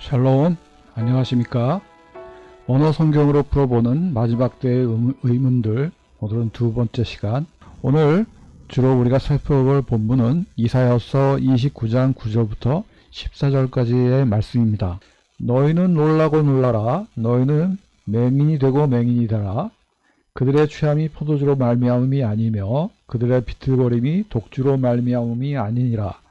샬롬, 안녕하십니까? 언어 성경으로 풀어보는 마지막 때의 의문들, 오늘은 두 번째 시간. 오늘 주로 우리가 살펴볼 본문은 이사야서 29장 9절부터 14절까지의 말씀입니다. 너희는 놀라고 놀라라. 너희는 맹인이 되고 맹인이 되라. 그들의 취함이 포도주로 말미암음이 아니며 그들의 비틀거림이 독주로 말미암음이 아니니라.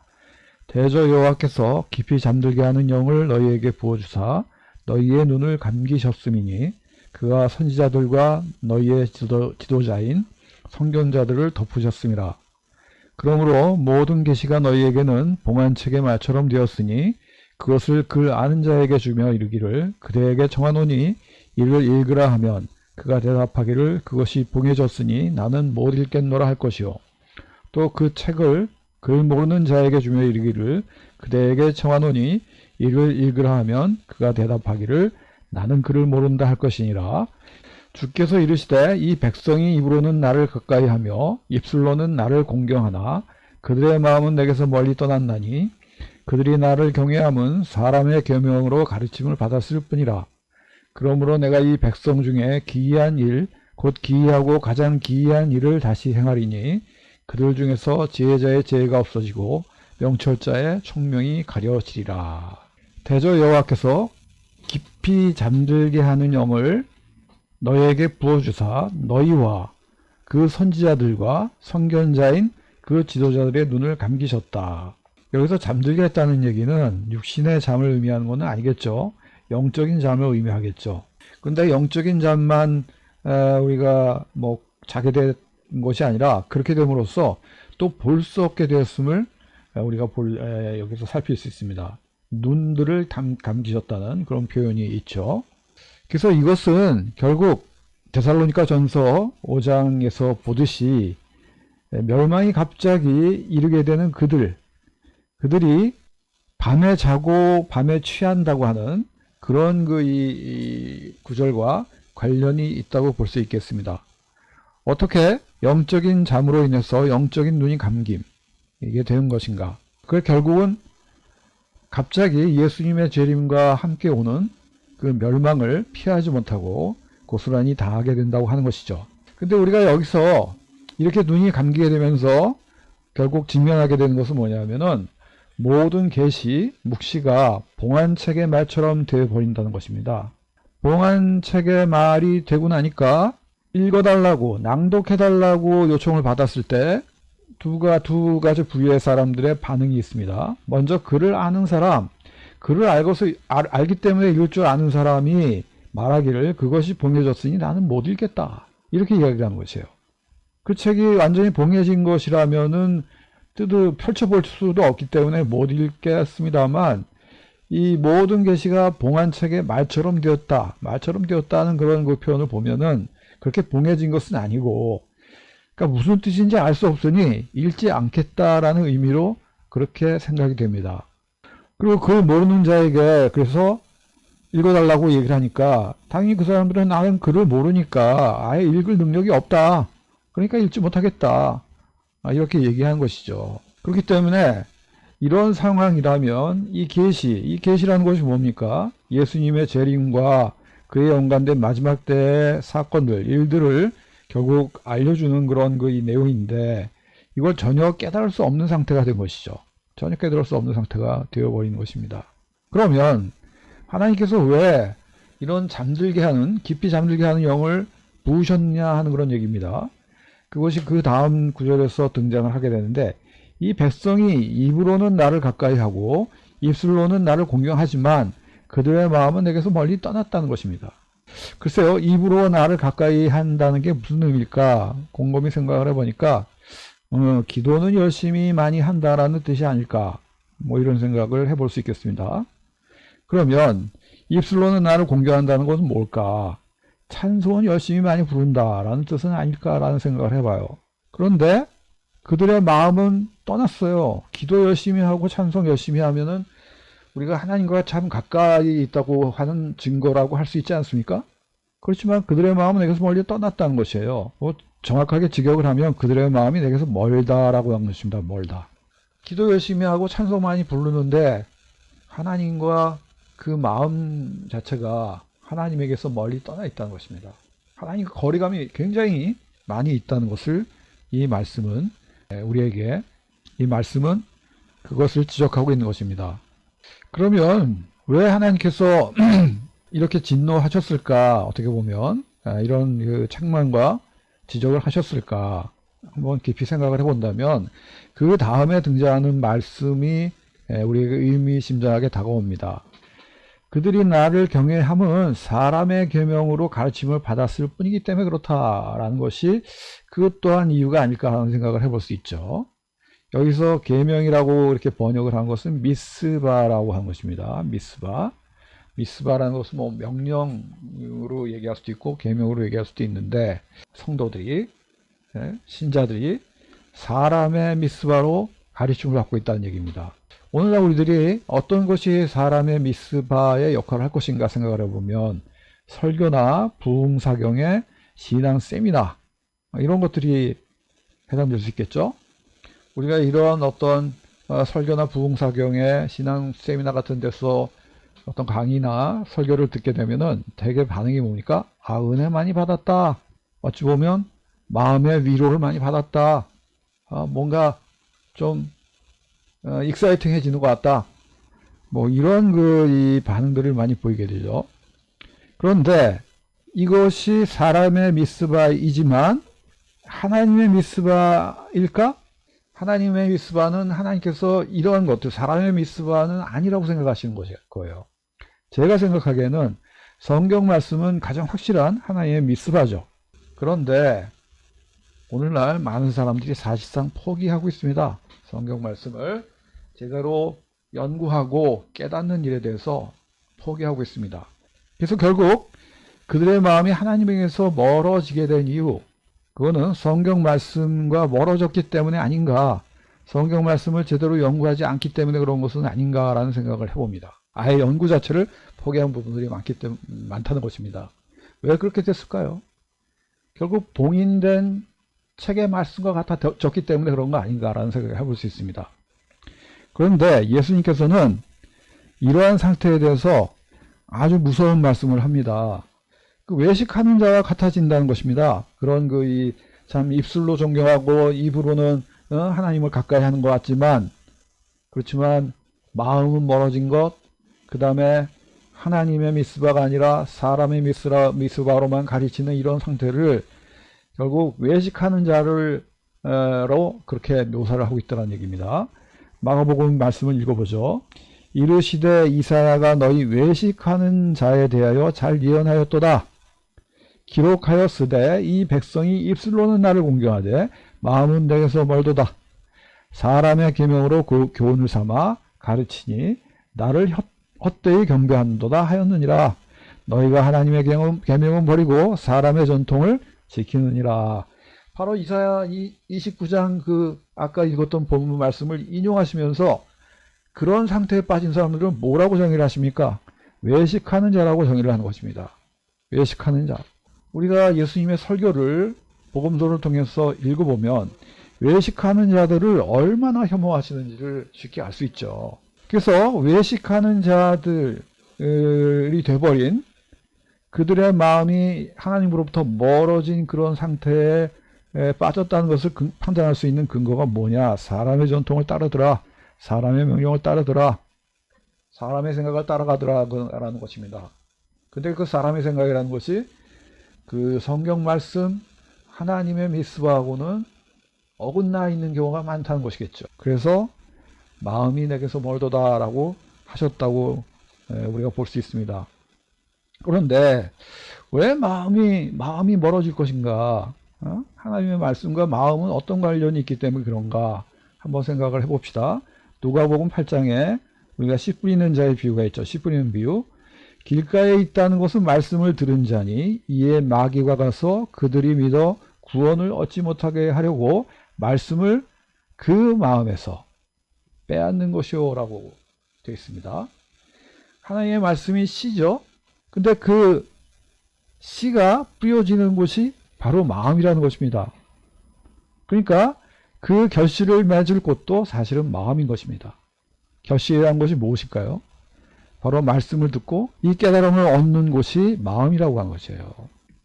대저 여호와께서 깊이 잠들게 하는 영을 너희에게 부어주사 너희의 눈을 감기셨음이니 그가 선지자들과 너희의 지도자인 선견자들을 덮으셨음이라. 그러므로 모든 계시가 너희에게는 봉안책의 말처럼 되었으니 그것을 글 아는 자에게 주며 이르기를 그대에게 청하노니 이를 읽으라 하면 그가 대답하기를 그것이 봉해졌으니 나는 못 읽겠노라 할 것이요. 또 그 책을 글 모르는 자에게 주며 이르기를 그대에게 청하노니 이를 읽으라 하면 그가 대답하기를 나는 글을 모른다 할 것이니라. 주께서 이르시되 이 백성이 입으로는 나를 가까이하며 입술로는 나를 공경하나 그들의 마음은 내게서 멀리 떠났나니 그들이 나를 경외함은 사람의 계명으로 가르침을 받았을 뿐이라. 그러므로 내가 이 백성 중에 기이한 일 곧 기이하고 가장 기이한 일을 다시 행하리니 그들 중에서 지혜자의 지혜가 없어지고 명철자의 총명이 가려지리라. 대저 여호와께서 깊이 잠들게 하는 영을 너희에게 부어주사 너희와 그 선지자들과 선견자인 그 지도자들의 눈을 감기셨다. 여기서 잠들게 했다는 얘기는 육신의 잠을 의미하는 것은 아니겠죠. 영적인 잠을 의미하겠죠. 근데 영적인 잠만 우리가 자게 된 것이 아니라 그렇게 됨으로써 또 볼 수 없게 되었음을 우리가 여기서 살필 수 있습니다. 눈들을 감기셨다는 그런 표현이 있죠. 그래서 이것은 결국 데살로니가 전서 5장에서 보듯이 멸망이 갑자기 이르게 되는 그들이 밤에 자고 밤에 취한다고 하는 그런 이 구절과 관련이 있다고 볼 수 있겠습니다. 어떻게 영적인 잠으로 인해서 영적인 눈이 감김 이게 되는 것인가? 그 결국은 갑자기 예수님의 재림과 함께 오는 그 멸망을 피하지 못하고 고스란히 당하게 된다고 하는 것이죠. 근데 우리가 여기서 이렇게 눈이 감기게 되면서 결국 직면하게 되는 것은 뭐냐면은 모든 계시, 묵시가 봉안책의 말처럼 되어 버린다는 것입니다. 봉안책의 말이 되고 나니까 읽어달라고 낭독해달라고 요청을 받았을 때 두 가지 부류의 사람들의 반응이 있습니다. 먼저 글을 아는 사람, 글을 알기 때문에 읽을 줄 아는 사람이 말하기를 그것이 봉해졌으니 나는 못 읽겠다. 이렇게 이야기하는 것이에요. 그 책이 완전히 봉해진 것이라면은 펼쳐볼 수도 없기 때문에 못 읽겠습니다만 이 모든 계시가 봉안책의 말처럼 되었다는 그런 그 표현을 보면은 그렇게 봉해진 것은 아니고 그러니까 무슨 뜻인지 알 수 없으니 읽지 않겠다라는 의미로 그렇게 생각이 됩니다. 그리고 그걸 모르는 자에게 그래서 읽어달라고 얘기를 하니까 당연히 그 사람들은 나는 글을 모르니까 아예 읽을 능력이 없다. 그러니까 읽지 못하겠다. 이렇게 얘기한 것이죠. 그렇기 때문에 이런 상황이라면 이 계시라는 것이 뭡니까? 예수님의 재림과 그에 연관된 마지막 때의 사건들, 일들을 결국 알려주는 그런 이 내용인데 이걸 전혀 깨달을 수 없는 상태가 된 것이죠. 전혀 깨달을 수 없는 상태가 되어버린 것입니다. 그러면 하나님께서 왜 이런 깊이 잠들게 하는 영을 부으셨냐 하는 그런 얘기입니다. 그것이 그 다음 구절에서 등장을 하게 되는데 이 백성이 입으로는 나를 가까이 하고 입술로는 나를 공경하지만 그들의 마음은 내게서 멀리 떠났다는 것입니다. 글쎄요, 입으로 나를 가까이 한다는 게 무슨 의미일까? 곰곰이 생각을 해보니까 기도는 열심히 많이 한다라는 뜻이 아닐까? 이런 생각을 해볼 수 있겠습니다. 그러면 입술로는 나를 공경한다는 것은 뭘까? 찬송은 열심히 많이 부른다라는 뜻은 아닐까라는 생각을 해봐요. 그런데 그들의 마음은 떠났어요. 기도 열심히 하고 찬송 열심히 하면은 우리가 하나님과 참 가까이 있다고 하는 증거라고 할 수 있지 않습니까? 그렇지만 그들의 마음은 내게서 멀리 떠났다는 것이에요. 정확하게 직역을 하면 그들의 마음이 내게서 멀다라고 하는 것입니다. 멀다. 기도 열심히 하고 찬송 많이 부르는데 하나님과 그 마음 자체가 하나님에게서 멀리 떠나 있다는 것입니다. 하나님과 거리감이 굉장히 많이 있다는 것을 이 말씀은 우리에게 이 말씀은 그것을 지적하고 있는 것입니다. 그러면 왜 하나님께서 이렇게 진노하셨을까? 어떻게 보면 이런 그 책망과 지적을 하셨을까? 한번 깊이 생각을 해본다면 그 다음에 등장하는 말씀이 우리에게 의미심장하게 다가옵니다. 그들이 나를 경외함은 사람의 계명으로 가르침을 받았을 뿐이기 때문에 그렇다라는 것이 그것 또한 이유가 아닐까 하는 생각을 해볼 수 있죠. 여기서 계명이라고 이렇게 번역을 한 것은 미스바라고 한 것입니다. 미스바라는 것은 뭐 명령으로 얘기할 수도 있고 계명으로 얘기할 수도 있는데, 성도들이 신자들이 사람의 미스바로 가르침을 받고 있다는 얘기입니다. 오늘날 우리들이 어떤 것이 사람의 미스바의 역할을 할 것인가 생각을 해보면 설교나 부흥사경의 신앙 세미나 이런 것들이 해당될 수 있겠죠. 우리가 이런 어떤 설교나 부흥사경의 신앙 세미나 같은 데서 어떤 강의나 설교를 듣게 되면은 대개 반응이 뭡니까? 아, 은혜 많이 받았다. 어찌 보면 마음의 위로를 많이 받았다. 뭔가 좀 익사이팅해지는 것 같다. 뭐 이런 이 반응들을 많이 보이게 되죠. 그런데 이것이 사람의 미스바이지만 하나님의 미스바일까? 하나님의 미스바는 하나님께서 이러한 것들, 사람의 미스바는 아니라고 생각하시는 거예요. 제가 생각하기에는 성경 말씀은 가장 확실한 하나님의 미스바죠. 그런데 오늘날 많은 사람들이 사실상 포기하고 있습니다. 성경 말씀을 제대로 연구하고 깨닫는 일에 대해서 포기하고 있습니다. 그래서 결국 그들의 마음이 하나님에게서 멀어지게 된 이유, 그거는 성경 말씀과 멀어졌기 때문에 아닌가, 성경 말씀을 제대로 연구하지 않기 때문에 그런 것은 아닌가라는 생각을 해봅니다. 아예 연구 자체를 포기한 부분들이 많다는 것입니다. 왜 그렇게 됐을까요? 결국 봉인된 책의 말씀과 같아졌기 때문에 그런 거 아닌가라는 생각을 해볼 수 있습니다. 그런데 예수님께서는 이러한 상태에 대해서 아주 무서운 말씀을 합니다. 그 외식하는 자와 같아진다는 것입니다. 그런 참 입술로 존경하고 입으로는 하나님을 가까이 하는 것 같지만, 그렇지만 마음은 멀어진 것, 그 다음에 하나님의 미스바가 아니라 사람의 미스바로만 가르치는 이런 상태를 결국 외식하는 자로 그렇게 묘사를 하고 있다는 얘기입니다. 마가복음 말씀을 읽어보죠. 이르시되 이사야가 너희 외식하는 자에 대하여 잘 예언하였도다. 기록하였으되 이 백성이 입술로는 나를 공경하되 마음은 내게서 멀도다. 사람의 계명으로 그 교훈을 삼아 가르치니 나를 헛되이 경배한도다 하였느니라. 너희가 하나님의 계명은 버리고 사람의 전통을 지키느니라. 바로 이사야 29장 아까 읽었던 본문 말씀을 인용하시면서 그런 상태에 빠진 사람들은 뭐라고 정의를 하십니까? 외식하는 자라고 정의를 하는 것입니다. 외식하는 자. 우리가 예수님의 설교를 복음서를 통해서 읽어보면 외식하는 자들을 얼마나 혐오하시는지를 쉽게 알 수 있죠. 그래서 외식하는 자들이 돼버린 그들의 마음이 하나님으로부터 멀어진 그런 상태에 빠졌다는 것을 판단할 수 있는 근거가 뭐냐? 사람의 전통을 따르더라. 사람의 명령을 따르더라. 사람의 생각을 따라가더라라는 것입니다. 근데 그 사람의 생각이라는 것이 그 성경 말씀 하나님의 미스바하고는 어긋나 있는 경우가 많다는 것이겠죠. 그래서 마음이 내게서 멀도다라고 하셨다고 우리가 볼 수 있습니다. 그런데 왜 마음이 멀어질 것인가? 하나님의 말씀과 마음은 어떤 관련이 있기 때문에 그런가? 한번 생각을 해봅시다. 누가복음 8장에 우리가 씨 뿌리는 자의 비유가 있죠. 씨 뿌리는 비유. 길가에 있다는 것은 말씀을 들은 자니 이에 마귀가 가서 그들이 믿어 구원을 얻지 못하게 하려고 말씀을 그 마음에서 빼앗는 것이오라고 되어 있습니다. 하나님의 말씀이 씨죠. 근데 그 씨가 뿌려지는 곳이 바로 마음이라는 것입니다. 그러니까 그 결실을 맺을 곳도 사실은 마음인 것입니다. 결실이라는 것이 무엇일까요? 바로 말씀을 듣고 이 깨달음을 얻는 곳이 마음이라고 한 것이에요.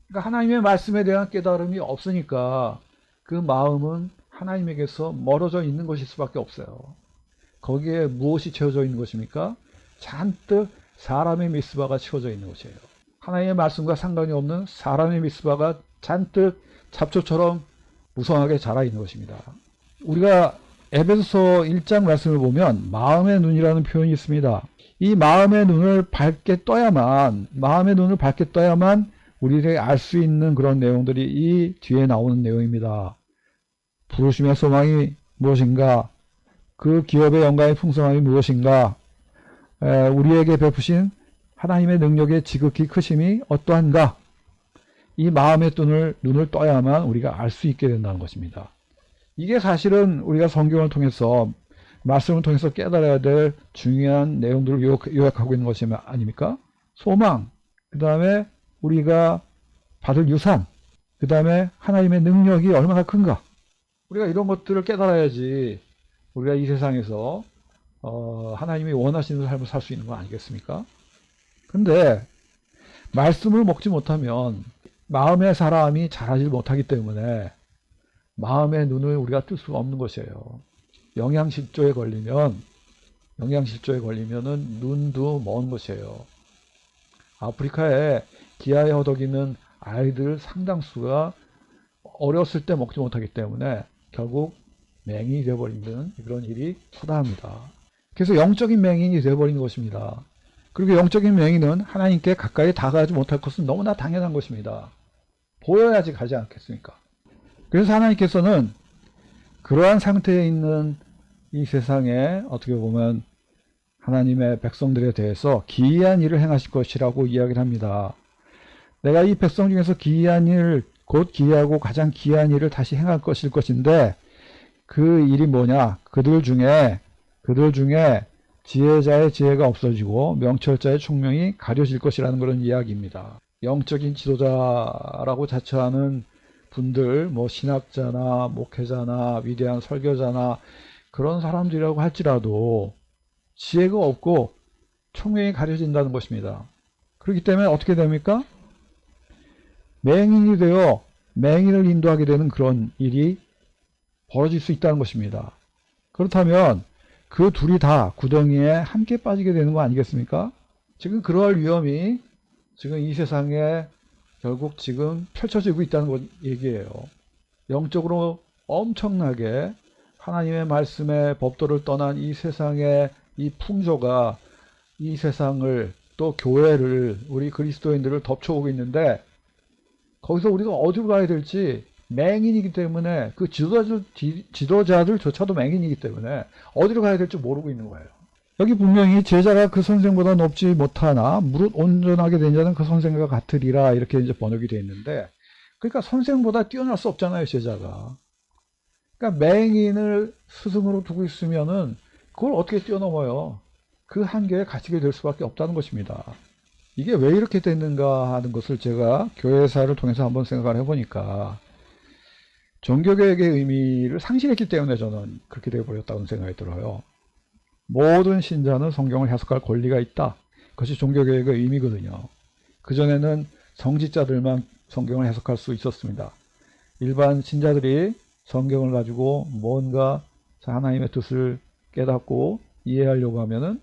그러니까 하나님의 말씀에 대한 깨달음이 없으니까 그 마음은 하나님에게서 멀어져 있는 것일 수밖에 없어요. 거기에 무엇이 채워져 있는 것입니까? 잔뜩 사람의 미스바가 채워져 있는 것이에요. 하나님의 말씀과 상관이 없는 사람의 미스바가 잔뜩 잡초처럼 무성하게 자라 있는 것입니다. 우리가 에베소서 1장 말씀을 보면 마음의 눈이라는 표현이 있습니다. 이 마음의 눈을 밝게 떠야만 우리에게 알 수 있는 그런 내용들이 이 뒤에 나오는 내용입니다. 부르심의 소망이 무엇인가? 그 기업의 영광의 풍성함이 무엇인가? 우리에게 베푸신 하나님의 능력의 지극히 크심이 어떠한가? 이 마음의 눈을 떠야만 우리가 알 수 있게 된다는 것입니다. 이게 사실은 우리가 성경을 통해서 말씀을 통해서 깨달아야 될 중요한 내용들을 요약하고 있는 것이 아닙니까? 소망, 그 다음에 우리가 받을 유산, 그 다음에 하나님의 능력이 얼마나 큰가. 우리가 이런 것들을 깨달아야지 우리가 이 세상에서 하나님이 원하시는 삶을 살 수 있는 거 아니겠습니까? 근데 말씀을 먹지 못하면 마음의 사람이 자라지 못하기 때문에 마음의 눈을 우리가 뜰 수가 없는 것이에요. 영양실조에 걸리면은 눈도 먼 것이에요. 아프리카에 기아에 허덕이는 아이들 상당수가 어렸을 때 먹지 못하기 때문에 결국 맹인이 되어버리는 그런 일이 허다합니다. 그래서 영적인 맹인이 되어버리는 것입니다. 그리고 영적인 맹인은 하나님께 가까이 다가가지 못할 것은 너무나 당연한 것입니다. 보여야지 가지 않겠습니까? 그래서 하나님께서는 그러한 상태에 있는 이 세상에 어떻게 보면 하나님의 백성들에 대해서 기이한 일을 행하실 것이라고 이야기를 합니다. 내가 이 백성 중에서 기이한 일, 곧 기이하고 가장 기이한 일을 다시 행할 것인데 그 일이 뭐냐? 그들 중에 지혜자의 지혜가 없어지고 명철자의 총명이 가려질 것이라는 그런 이야기입니다. 영적인 지도자라고 자처하는 분들, 뭐 신학자나 목회자나 위대한 설교자나 그런 사람들이라고 할지라도 지혜가 없고 총명이 가려진다는 것입니다. 그렇기 때문에 어떻게 됩니까? 맹인이 되어 맹인을 인도하게 되는 그런 일이 벌어질 수 있다는 것입니다. 그렇다면 그 둘이 다 구덩이에 함께 빠지게 되는 거 아니겠습니까? 지금 그럴 위험이 지금 이 세상에 결국 지금 펼쳐지고 있다는 얘기예요. 영적으로 엄청나게 하나님의 말씀의 법도를 떠난 이 세상의 이 풍조가 이 세상을 또 교회를 우리 그리스도인들을 덮쳐오고 있는데 거기서 우리가 어디로 가야 될지 맹인이기 때문에 그 지도자들조차도 맹인이기 때문에 어디로 가야 될지 모르고 있는 거예요. 여기 분명히 제자가 그 선생보다 높지 못하나 무릇 온전하게 된 자는 그 선생과 같으리라 이렇게 이제 번역이 되어 있는데 그러니까 선생보다 뛰어날 수 없잖아요, 제자가. 그러니까 맹인을 스승으로 두고 있으면은 그걸 어떻게 뛰어넘어요? 그 한계에 갇히게 될 수밖에 없다는 것입니다. 이게 왜 이렇게 됐는가 하는 것을 제가 교회사를 통해서 한번 생각을 해보니까 종교개혁의 의미를 상실했기 때문에 저는 그렇게 되어버렸다는 생각이 들어요. 모든 신자는 성경을 해석할 권리가 있다. 그것이 종교개혁의 의미거든요. 그전에는 성직자들만 성경을 해석할 수 있었습니다. 일반 신자들이 성경을 가지고 뭔가 하나님의 뜻을 깨닫고 이해하려고 하면은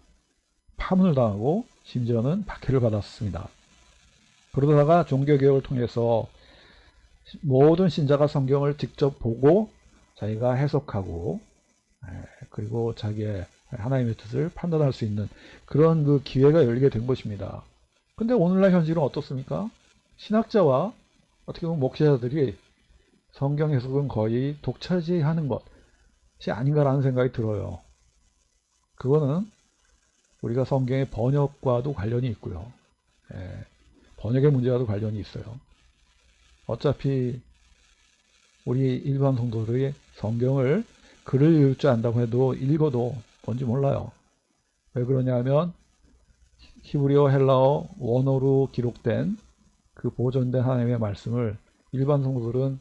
파문을 당하고 심지어는 박해를 받았습니다. 그러다가 종교개혁을 통해서 모든 신자가 성경을 직접 보고 자기가 해석하고 그리고 자기의 하나님의 뜻을 판단할 수 있는 그런 그 기회가 열리게 된 것입니다. 근데 오늘날 현실은 어떻습니까? 신학자와 어떻게 보면 목회자들이 성경 해석은 거의 독차지하는 것이 아닌가라는 생각이 들어요. 그거는 우리가 성경의 번역과도 관련이 있고요. 번역의 문제와도 관련이 있어요. 어차피 우리 일반 성도들이 성경을 글을 읽을 줄 안다고 해도 읽어도 뭔지 몰라요. 왜 그러냐면 히브리어, 헬라어, 원어로 기록된 그 보존된 하나님의 말씀을 일반 성도들은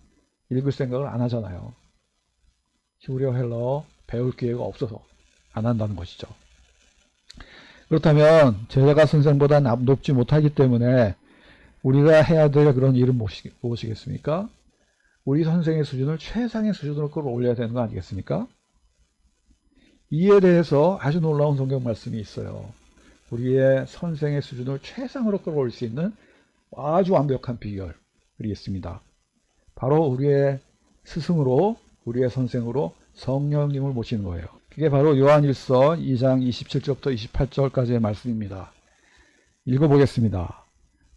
읽을 생각을 안 하잖아요. 히브리어, 헬라어 배울 기회가 없어서 안 한다는 것이죠. 그렇다면 제자가 선생보다 높지 못하기 때문에 우리가 해야 될 그런 일은 무엇이겠습니까? 우리 선생의 수준을 최상의 수준으로 끌어올려야 되는 거 아니겠습니까? 이에 대해서 아주 놀라운 성경 말씀이 있어요. 우리의 선생의 수준을 최상으로 끌어올릴 수 있는 아주 완벽한 비결이 있습니다. 바로 우리의 스승으로, 우리의 선생으로 성령님을 모시는 거예요. 그게 바로 요한일서 2장 27절부터 28절까지의 말씀입니다. 읽어보겠습니다.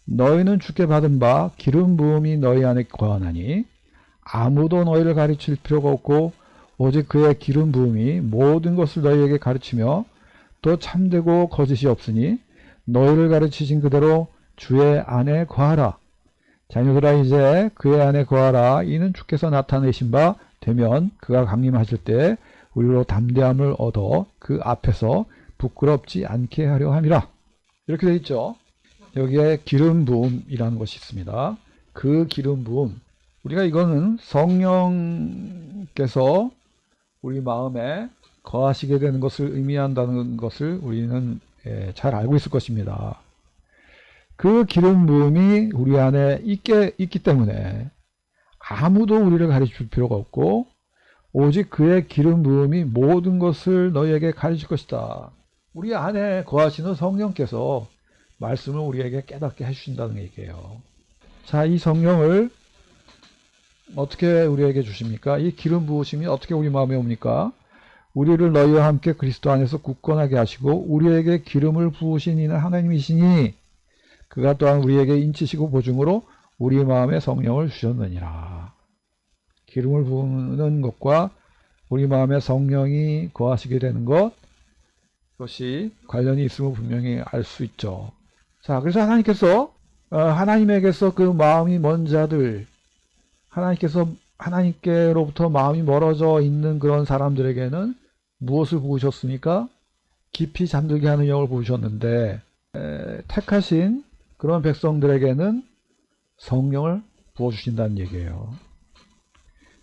너희는 주께 받은 바 기름 부음이 너희 안에 거하나니 아무도 너희를 가르칠 필요가 없고 오직 그의 기름 부음이 모든 것을 너희에게 가르치며 또 참되고 거짓이 없으니 너희를 가르치신 그대로 주의 안에 거하라. 자녀들아 이제 그의 안에 거하라. 이는 주께서 나타내신 바 되면 그가 강림하실 때 우리로 담대함을 얻어 그 앞에서 부끄럽지 않게 하려 함이라. 이렇게 되어 있죠. 여기에 기름 부음이라는 것이 있습니다. 그 기름 부음, 우리가 이거는 성령께서 우리 마음에 거하시게 되는 것을 의미한다는 것을 우리는 잘 알고 있을 것입니다. 그 기름 부음이 우리 안에 있기 때문에 아무도 우리를 가르칠 필요가 없고 오직 그의 기름 부음이 모든 것을 너희에게 가르칠 것이다. 우리 안에 거하시는 성령께서 말씀을 우리에게 깨닫게 해주신다는 얘기예요. 자, 이 성령을 어떻게 우리에게 주십니까? 이 기름 부으심이 어떻게 우리 마음에 옵니까? 우리를 너희와 함께 그리스도 안에서 굳건하게 하시고 우리에게 기름을 부으신 이는 하나님이시니 그가 또한 우리에게 인치시고 보증으로 우리 마음에 성령을 주셨느니라. 기름을 부으는 것과 우리 마음에 성령이 거하시게 되는 것, 그것이 관련이 있음을 분명히 알 수 있죠. 자, 그래서 하나님에게서 그 마음이 먼 자들, 하나님께로부터 마음이 멀어져 있는 그런 사람들에게는 무엇을 부으셨습니까? 깊이 잠들게 하는 영을 부으셨는데, 택하신 그런 백성들에게는 성령을 부어주신다는 얘기예요.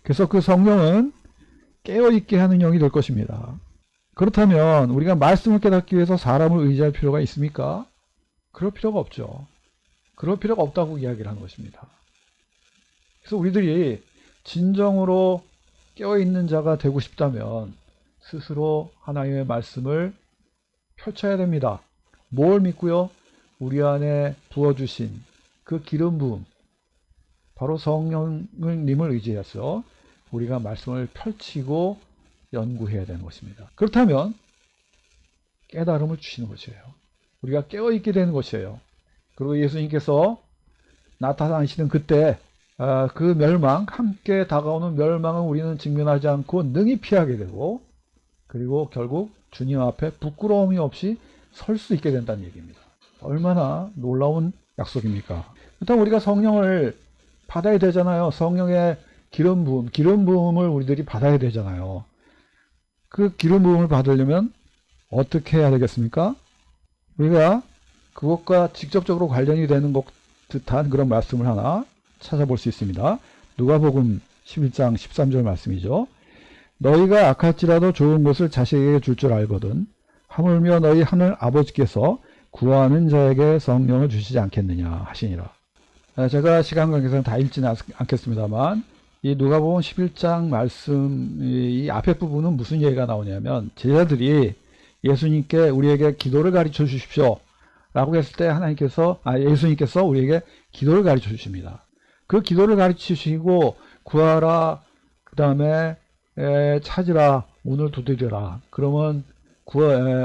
그래서 그 성령은 깨어있게 하는 영이 될 것입니다. 그렇다면 우리가 말씀을 깨닫기 위해서 사람을 의지할 필요가 있습니까? 그럴 필요가 없죠. 그럴 필요가 없다고 이야기를 하는 것입니다. 그래서 우리들이 진정으로 깨어있는 자가 되고 싶다면 스스로 하나님의 말씀을 펼쳐야 됩니다. 뭘 믿고요? 우리 안에 부어주신 그 기름 부음, 바로 성령님을 의지해서 우리가 말씀을 펼치고 연구해야 되는 것입니다. 그렇다면 깨달음을 주시는 것이에요. 우리가 깨어있게 되는 것이에요. 그리고 예수님께서 나타나시는 그때 그 멸망, 함께 다가오는 멸망을 우리는 직면하지 않고 능히 피하게 되고 그리고 결국 주님 앞에 부끄러움이 없이 설 수 있게 된다는 얘기입니다. 얼마나 놀라운 약속입니까? 일단 우리가 성령을 받아야 되잖아요. 성령의 기름 부음을 우리들이 받아야 되잖아요. 그 기름 부음을 받으려면 어떻게 해야 되겠습니까? 우리가 그것과 직접적으로 관련이 되는 것 듯한 그런 말씀을 하나 찾아볼 수 있습니다. 누가복음 11장 13절 말씀이죠. 너희가 악할지라도 좋은 것을 자식에게 줄 줄 알거든 하물며 너희 하늘 아버지께서 구하는 자에게 성령을 주시지 않겠느냐 하시니라. 제가 시간 관계상 다 읽지는 않겠습니다만 이 누가복음 11장 말씀 이 앞에 부분은 무슨 얘기가 나오냐면 제자들이 예수님께 우리에게 기도를 가르쳐 주십시오 라고 했을 때 예수님께서 우리에게 기도를 가르쳐 주십니다. 그 기도를 가르쳐 주시고 구하라, 그 다음에 찾으라, 문을 두드리라. 그러면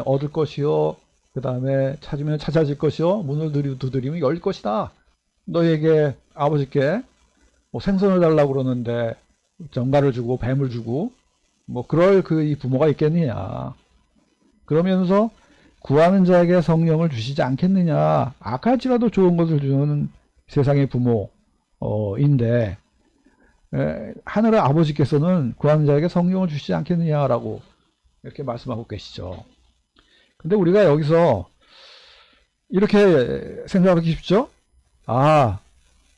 얻을 것이요, 그 다음에 찾으면 찾아질 것이요, 문을 두드리면 열릴 것이다. 너에게 아버지께 뭐 생선을 달라고 그러는데 정갈을 주고 뱀을 주고 뭐 그럴 이 부모가 있겠느냐. 그러면서 구하는 자에게 성령을 주시지 않겠느냐. 악할지라도 좋은 것을 주는 세상의 부모인데 하늘의 아버지께서는 구하는 자에게 성령을 주시지 않겠느냐라고 이렇게 말씀하고 계시죠. 근데 우리가 여기서 이렇게 생각하기 쉽죠?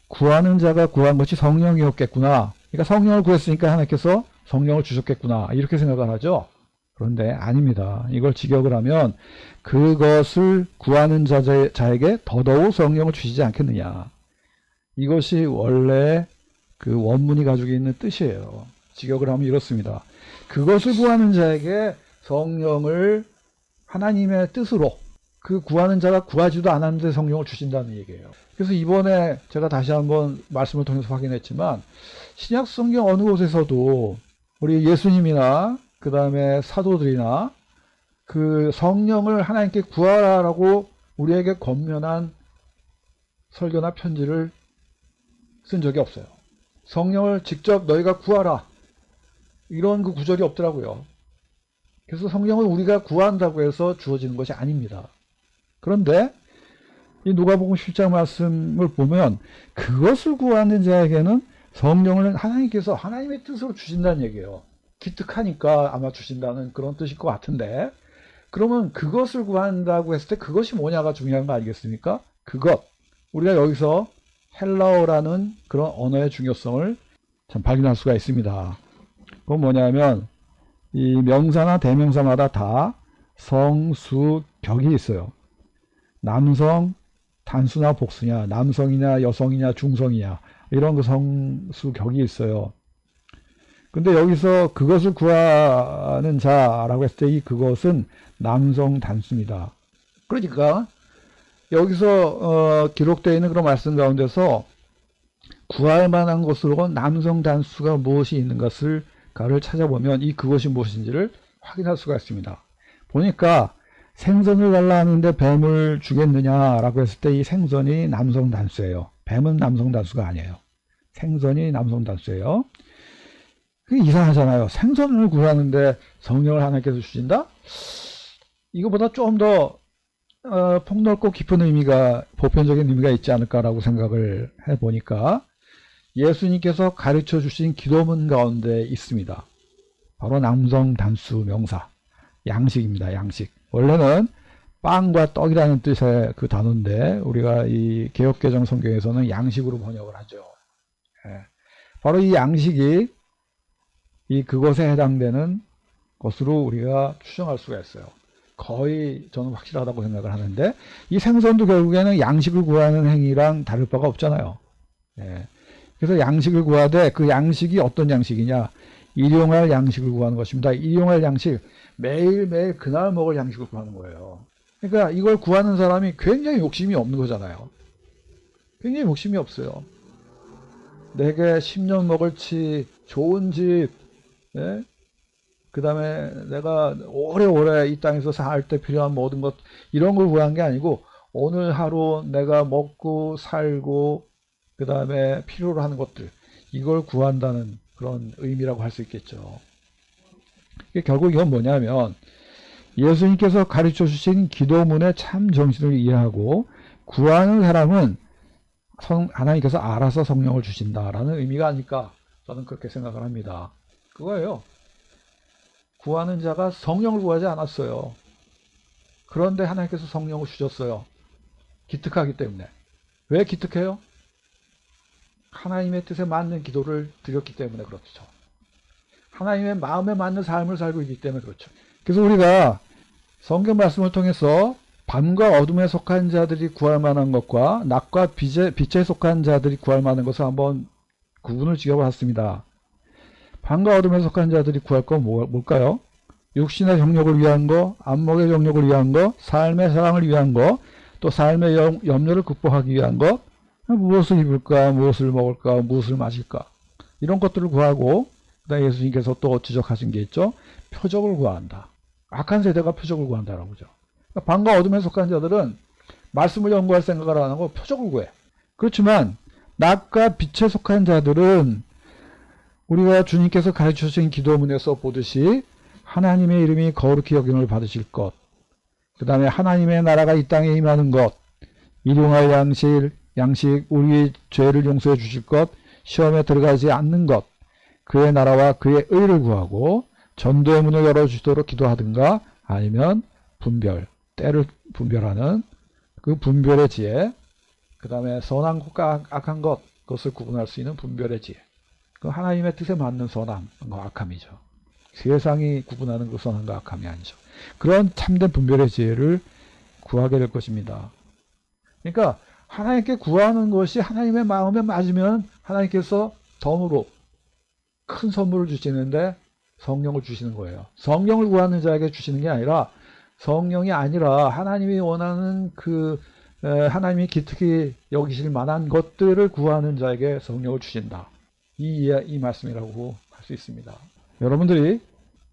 구하는 자가 구한 것이 성령이었겠구나. 그러니까 성령을 구했으니까 하나님께서 성령을 주셨겠구나. 이렇게 생각을 하죠. 그런데 아닙니다. 이걸 직역을 하면 그것을 구하는 자에게 더더욱 성령을 주시지 않겠느냐. 이것이 원래 그 원문이 가지고 있는 뜻이에요. 직역을 하면 이렇습니다. 그것을 구하는 자에게 성령을 하나님의 뜻으로 그 구하는 자가 구하지도 않았는데 성령을 주신다는 얘기예요. 그래서 이번에 제가 다시 한번 말씀을 통해서 확인했지만 신약 성경 어느 곳에서도 우리 예수님이나 그 다음에 사도들이나 그 성령을 하나님께 구하라고 우리에게 권면한 설교나 편지를 쓴 적이 없어요. 성령을 직접 너희가 구하라 이런 그 구절이 없더라고요. 그래서 성령은 우리가 구한다고 해서 주어지는 것이 아닙니다. 그런데 이 누가복음 10장 말씀을 보면 그것을 구하는 자에게는 성령을 하나님께서 하나님의 뜻으로 주신다는 얘기예요. 기특하니까 아마 주신다는 그런 뜻일 것 같은데, 그러면 그것을 구한다고 했을 때 그것이 뭐냐가 중요한 거 아니겠습니까? 그것, 우리가 여기서 헬라어라는 그런 언어의 중요성을 참 발견할 수가 있습니다. 그건 뭐냐면 이 명사나 대명사마다 다 성수격이 있어요. 남성 단수나 복수냐, 남성이냐 여성이냐 중성이냐, 이런 그 성수격이 있어요. 근데 여기서 그것을 구하는 자라고 했을 때 이 그것은 남성 단수입니다. 그러니까 여기서 기록되어 있는 그런 말씀 가운데서 구할 만한 것으로 남성 단수가 무엇이 있는 것을 가를 찾아보면 이 그것이 무엇인지를 확인할 수가 있습니다. 보니까 생선을 달라 하는데 뱀을 주겠느냐라고 했을 때 이 생선이 남성 단수예요. 뱀은 남성 단수가 아니에요. 생선이 남성 단수예요. 그게 이상하잖아요. 생선을 구하는데 성령을 하나님께서 주신다? 이거보다 좀 더 폭넓고 깊은 의미가, 보편적인 의미가 있지 않을까라고 생각을 해보니까 예수님께서 가르쳐 주신 기도문 가운데 있습니다. 바로 남성 단수 명사 양식입니다. 양식. 원래는 빵과 떡이라는 뜻의 그 단어인데 우리가 이 개역개정 성경에서는 양식으로 번역을 하죠. 바로 이 양식이 이 그것에 해당되는 것으로 우리가 추정할 수가 있어요. 거의 저는 확실하다고 생각을 하는데 이 생선도 결국에는 양식을 구하는 행위랑 다를 바가 없잖아요. 그래서 양식을 구하되 그 양식이 어떤 양식이냐, 일용할 양식을 구하는 것입니다. 일용할 양식, 매일매일 그날 먹을 양식을 구하는 거예요. 그러니까 이걸 구하는 사람이 굉장히 욕심이 없는 거잖아요. 굉장히 욕심이 없어요. 내게 10년 먹을 좋은 집, 그 다음에 내가 오래오래 이 땅에서 살 때 필요한 모든 것, 이런 걸 구한 게 아니고 오늘 하루 내가 먹고 살고 그 다음에 필요로 하는 것들, 이걸 구한다는 그런 의미라고 할 수 있겠죠. 결국 이건 뭐냐면 예수님께서 가르쳐 주신 기도문의 참 정신을 이해하고 구하는 사람은 하나님께서 알아서 성령을 주신다라는 의미가 아닐까, 저는 그렇게 생각을 합니다. 그거예요. 구하는 자가 성령을 구하지 않았어요. 그런데 하나님께서 성령을 주셨어요. 기특하기 때문에. 왜 기특해요? 하나님의 뜻에 맞는 기도를 드렸기 때문에 그렇죠. 하나님의 마음에 맞는 삶을 살고 있기 때문에 그렇죠. 그래서 우리가 성경 말씀을 통해서 밤과 어둠에 속한 자들이 구할 만한 것과 낮과 빛에 속한 자들이 구할 만한 것을 한번 구분을 지어봤습니다. 밤과 어둠에 속한 자들이 구할 건 뭘까요? 육신의 정욕을 위한 거, 안목의 정욕을 위한 거, 삶의 사랑을 위한 거, 또 삶의 염려를 극복하기 위한 것, 무엇을 입을까, 무엇을 먹을까, 무엇을 마실까, 이런 것들을 구하고, 그다음에 예수님께서 또 지적하신 게 있죠. 표적을 구한다. 악한 세대가 표적을 구한다라고 하죠. 그러니까 밤과 어둠에 속한 자들은 말씀을 연구할 생각을 안 하고 표적을 구해. 그렇지만 낮과 빛에 속한 자들은 우리가 주님께서 가르쳐 주신 기도문에서 보듯이 하나님의 이름이 거룩히 여김을 받으실 것, 그 다음에 하나님의 나라가 이 땅에 임하는 것, 일용할 양식, 우리의 죄를 용서해 주실 것, 시험에 들어가지 않는 것, 그의 나라와 그의 의를 구하고 전도의 문을 열어주시도록 기도하든가, 아니면 때를 분별하는 그 분별의 지혜, 그 다음에 선한 것과 악한 것, 그것을 구분할 수 있는 분별의 지혜, 그 하나님의 뜻에 맞는 선함과 악함이죠. 세상이 구분하는 그 선함과 악함이 아니죠. 그런 참된 분별의 지혜를 구하게 될 것입니다. 그러니까 하나님께 구하는 것이 하나님의 마음에 맞으면 하나님께서 덤으로 큰 선물을 주시는데 성령을 주시는 거예요. 성령을 구하는 자에게 주시는 게 아니라 성령이 아니라 하나님이 원하는 하나님이 기특히 여기실 만한 것들을 구하는 자에게 성령을 주신다. 이 말씀이라고 할 수 있습니다. 여러분들이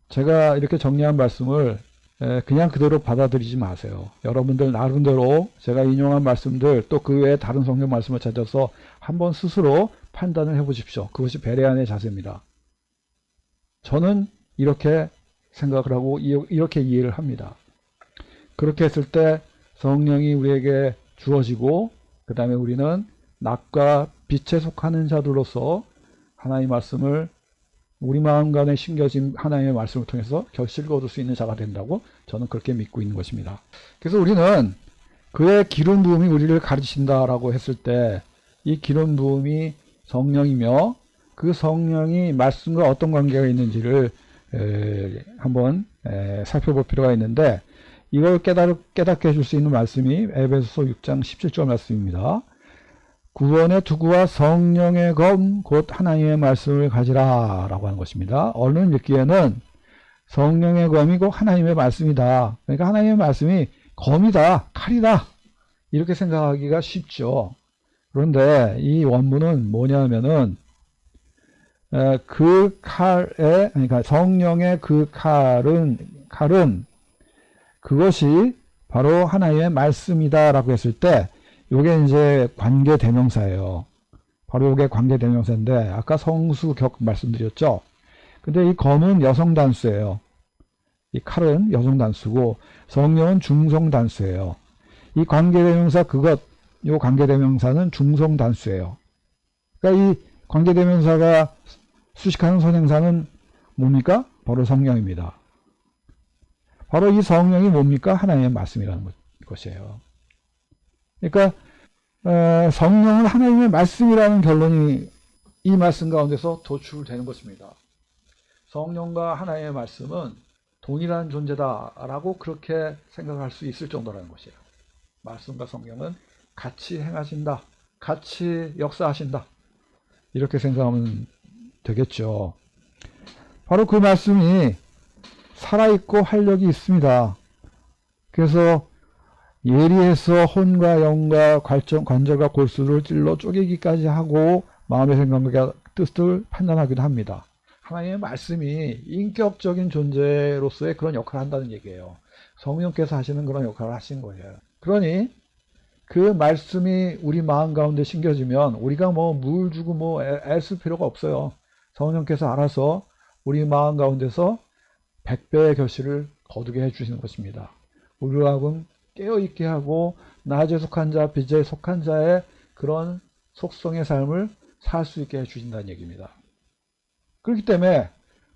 제가 이렇게 정리한 말씀을 그냥 그대로 받아들이지 마세요. 여러분들 나름대로 제가 인용한 말씀들 또 그 외에 다른 성경 말씀을 찾아서 한번 스스로 판단을 해보십시오. 그것이 베레안의 자세입니다. 저는 이렇게 생각을 하고 이렇게 이해를 합니다. 그렇게 했을 때 성령이 우리에게 주어지고 그 다음에 우리는 낮과 빛에 속하는 자들로서 하나님의 말씀을 우리 마음 간에 심겨진 하나님의 말씀을 통해서 결실을 얻을 수 있는 자가 된다고 저는 그렇게 믿고 있는 것입니다. 그래서 우리는 그의 기름 부음이 우리를 가르친다라고 했을 때 이 기름 부음이 성령이며 그 성령이 말씀과 어떤 관계가 있는지를 한번 살펴볼 필요가 있는데 이걸 깨닫게 해줄 수 있는 말씀이 에베소서 6장 17절 말씀입니다. 구원의 투구와 성령의 검 곧 하나님의 말씀을 가지라 라고 하는 것입니다. 얼른 읽기에는 성령의 검이 곧 하나님의 말씀이다. 그러니까 하나님의 말씀이 검이다, 칼이다 이렇게 생각하기가 쉽죠. 그런데 이 원문은 뭐냐면은 그 칼에 그러니까 성령의 그 칼은 그것이 바로 하나님의 말씀이다 라고 했을 때 요게 이제 관계 대명사예요. 바로 요게 관계 대명사인데 아까 성수격 말씀드렸죠. 근데 이 검은 여성 단수예요. 이 칼은 여성 단수고 성령은 중성 단수예요. 이 관계 대명사 요 관계 대명사는 중성 단수예요. 그러니까 이 관계 대명사가 수식하는 선행사는 뭡니까? 바로 성령입니다. 바로 이 성령이 뭡니까? 하나님의 말씀이라는 것이에요. 그러니까 성령은 하나님의 말씀이라는 결론이 이 말씀 가운데서 도출되는 것입니다. 성령과 하나님의 말씀은 동일한 존재다라고 그렇게 생각할 수 있을 정도라는 것이에요. 말씀과 성령은 같이 행하신다, 같이 역사하신다 이렇게 생각하면 되겠죠. 바로 그 말씀이 살아있고 활력이 있습니다. 그래서 예리해서 혼과 영과 관절과 골수를 찔러 쪼개기까지 하고 마음의 생각과 뜻을 판단하기도 합니다. 하나님의 말씀이 인격적인 존재로서의 그런 역할을 한다는 얘기예요. 성령께서 하시는 그런 역할을 하신 거예요. 그러니 그 말씀이 우리 마음 가운데 심겨지면 우리가 물 주고 애쓸 필요가 없어요. 성령께서 알아서 우리 마음 가운데서 100배의 결실을 거두게 해주시는 것입니다. 우리로 하여금 깨어있게 하고 낮에 속한 자, 빛에 속한 자의 그런 속성의 삶을 살 수 있게 해주신다는 얘기입니다. 그렇기 때문에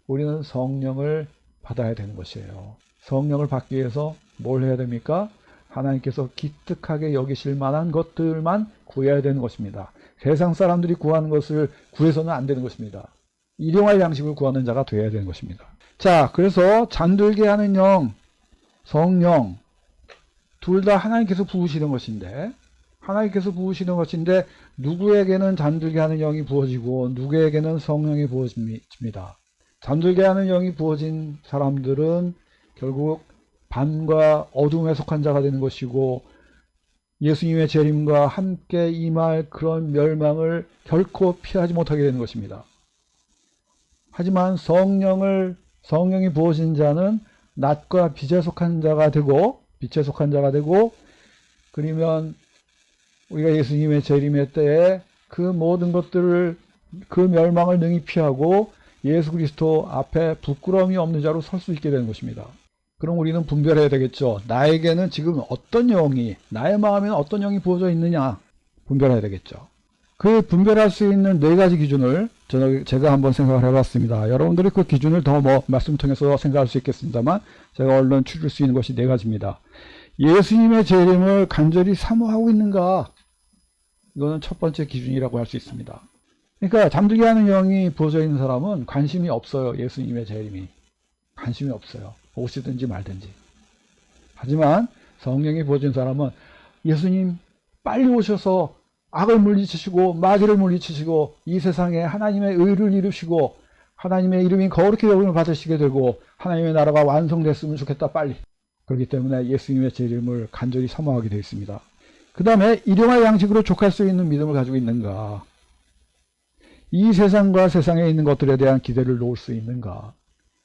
우리는 성령을 받아야 되는 것이에요. 성령을 받기 위해서 뭘 해야 됩니까? 하나님께서 기특하게 여기실 만한 것들만 구해야 되는 것입니다. 세상 사람들이 구하는 것을 구해서는 안 되는 것입니다. 일용할 양식을 구하는 자가 되어야 되는 것입니다. 자, 그래서 잠들게 하는 영, 성령 둘 다 하나님께서 부으시는 것인데 누구에게는 잠들게 하는 영이 부어지고 누구에게는 성령이 부어집니다. 잠들게 하는 영이 부어진 사람들은 결국 밤과 어둠에 속한 자가 되는 것이고 예수님의 재림과 함께 임할 그런 멸망을 결코 피하지 못하게 되는 것입니다. 하지만 성령이 부어진 자는 낮과 빛에 속한 자가 되고 그러면 우리가 예수님의 재림의 때에 그 모든 것들을 그 멸망을 능히 피하고 예수 그리스도 앞에 부끄러움이 없는 자로 설 수 있게 되는 것입니다. 그럼 우리는 분별해야 되겠죠. 나에게는 지금 나의 마음에는 어떤 영이 부어져 있느냐 분별해야 되겠죠. 그 분별할 수 있는 4가지 기준을 제가 한번 생각을 해봤습니다. 여러분들이 그 기준을 더 말씀 통해서 생각할 수 있겠습니다만 제가 얼른 추릴 수 있는 것이 4가지입니다. 예수님의 재림을 간절히 사모하고 있는가? 이거는 첫 번째 기준이라고 할 수 있습니다. 그러니까 잠들게 하는 영이 부어져 있는 사람은 관심이 없어요. 예수님의 재림이. 관심이 없어요. 오시든지 말든지. 하지만 성령이 부어진 사람은 예수님 빨리 오셔서 악을 물리치시고 마귀를 물리치시고 이 세상에 하나님의 의를 이루시고 하나님의 이름이 거룩히 여김을 받으시게 되고 하나님의 나라가 완성됐으면 좋겠다 빨리. 그렇기 때문에 예수님의 재림을 간절히 사모하게 되어 있습니다. 그 다음에 일용할 양식으로 족할 수 있는 믿음을 가지고 있는가? 이 세상과 세상에 있는 것들에 대한 기대를 놓을 수 있는가?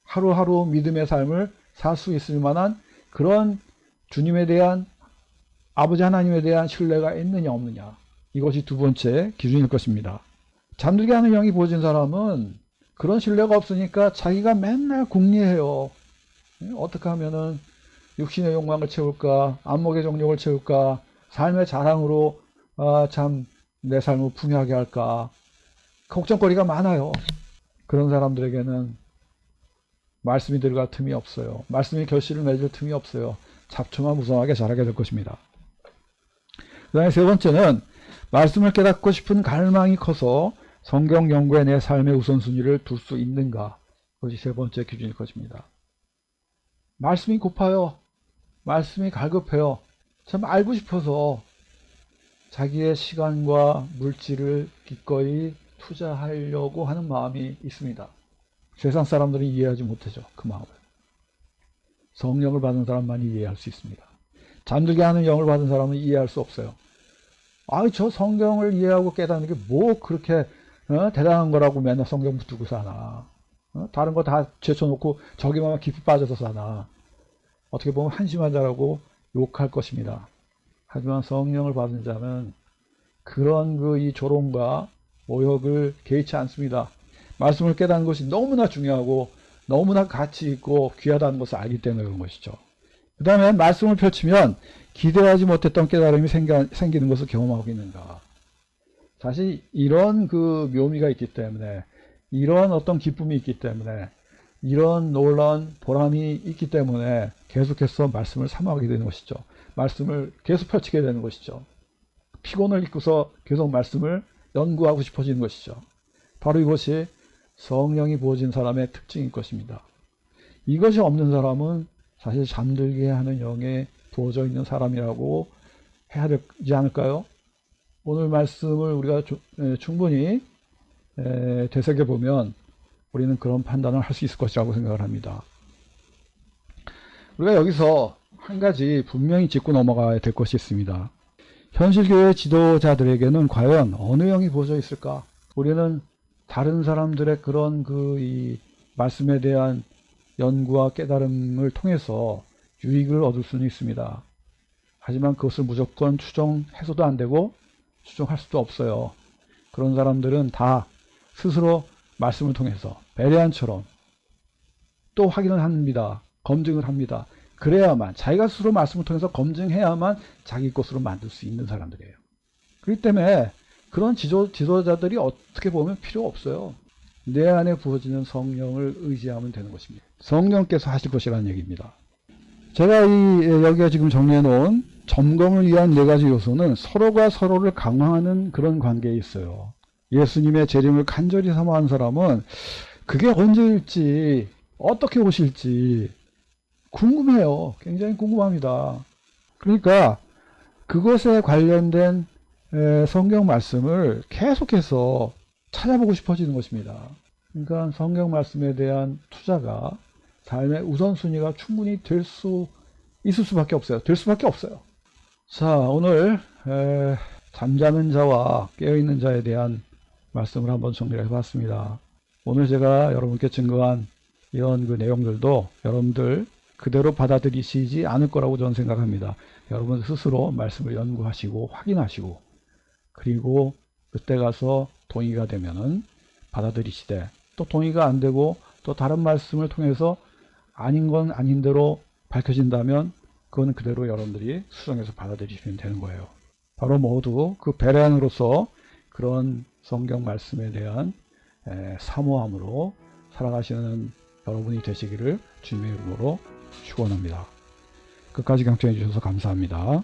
하루하루 믿음의 삶을 살 수 있을 만한 그런 주님에 대한 아버지 하나님에 대한 신뢰가 있느냐 없느냐, 이것이 두 번째 기준일 것입니다. 잠들게 하는 영이 부어진 사람은 그런 신뢰가 없으니까 자기가 맨날 궁리해요. 어떻게 하면은 육신의 욕망을 채울까, 안목의 정욕을 채울까, 삶의 자랑으로 참 내 삶을 풍요하게 할까, 걱정거리가 많아요. 그런 사람들에게는 말씀이 들어갈 틈이 없어요. 말씀이 결실을 맺을 틈이 없어요. 잡초만 무성하게 자라게 될 것입니다. 그 다음에 세 번째는 말씀을 깨닫고 싶은 갈망이 커서 성경 연구에 내 삶의 우선순위를 둘 수 있는가, 그것이 세 번째 기준일 것입니다. 말씀이 고파요. 말씀이 갈급해요. 참 알고 싶어서 자기의 시간과 물질을 기꺼이 투자하려고 하는 마음이 있습니다. 세상 사람들은 이해하지 못하죠. 그 마음을. 성령을 받은 사람만이 이해할 수 있습니다. 잠들게 하는 영을 받은 사람은 이해할 수 없어요. 저 성경을 이해하고 깨닫는 게 뭐 그렇게 대단한 거라고 맨날 성경 붙들고 사나. 다른 거 다 제쳐놓고 저기만 깊이 빠져서 사나. 어떻게 보면 한심한 자라고 욕할 것입니다. 하지만 성령을 받은 자는 그런 이 조롱과 모욕을 개의치 않습니다. 말씀을 깨닫는 것이 너무나 중요하고 너무나 가치 있고 귀하다는 것을 알기 때문에 그런 것이죠. 그 다음에 말씀을 펼치면 기대하지 못했던 깨달음이 생기는 것을 경험하고 있는가. 사실 이런 묘미가 있기 때문에, 이런 어떤 기쁨이 있기 때문에, 이런 놀라운 보람이 있기 때문에 계속해서 말씀을 사모하게 되는 것이죠. 말씀을 계속 펼치게 되는 것이죠. 피곤을 잊고서 계속 말씀을 연구하고 싶어지는 것이죠. 바로 이것이 성령이 부어진 사람의 특징일 것입니다. 이것이 없는 사람은 사실 잠들게 하는 영에 부어져 있는 사람이라고 해야 되지 않을까요? 오늘 말씀을 우리가 충분히 되새겨보면 우리는 그런 판단을 할 수 있을 것이라고 생각을 합니다. 우리가 여기서 한 가지 분명히 짚고 넘어가야 될 것이 있습니다. 현실교회 지도자들에게는 과연 어느 영이 부어져 있을까? 우리는 다른 사람들의 그런 이 말씀에 대한 연구와 깨달음을 통해서 유익을 얻을 수는 있습니다. 하지만 그것을 무조건 추정해서도 안 되고 추정할 수도 없어요. 그런 사람들은 다 스스로 말씀을 통해서 베레안처럼 또 확인을 합니다. 검증을 합니다. 그래야만, 자기가 스스로 말씀을 통해서 검증해야만 자기 것으로 만들 수 있는 사람들이에요. 그렇기 때문에 그런 지도자들이 어떻게 보면 필요 없어요. 내 안에 부어지는 성령을 의지하면 되는 것입니다. 성령께서 하실 것이라는 얘기입니다. 제가 여기가 지금 정리해 놓은 점검을 위한 네 가지 요소는 서로가 서로를 강화하는 그런 관계에 있어요. 예수님의 재림을 간절히 사모하는 사람은 그게 언제일지, 어떻게 오실지 궁금해요. 굉장히 궁금합니다. 그러니까 그것에 관련된 성경 말씀을 계속해서 찾아보고 싶어지는 것입니다. 그러니까 성경 말씀에 대한 투자가 삶의 우선순위가 충분히 있을 수밖에 없어요. 될 수밖에 없어요. 자, 오늘 잠자는 자와 깨어있는 자에 대한 말씀을 한번 정리를 해봤습니다. 오늘 제가 여러분께 증거한 이런 내용들도 여러분들 그대로 받아들이시지 않을 거라고 저는 생각합니다. 여러분 스스로 말씀을 연구하시고 확인하시고, 그리고 그때 가서 동의가 되면은 받아들이시되, 또 동의가 안 되고 또 다른 말씀을 통해서 아닌 건 아닌 대로 밝혀진다면 그거는 그대로 여러분들이 수정해서 받아들이시면 되는 거예요. 바로 모두 베레안으로서 그런 성경 말씀에 대한 사모함으로 살아가시는 여러분이 되시기를 주님의 이름으로 축원합니다. 끝까지 경청해 주셔서 감사합니다.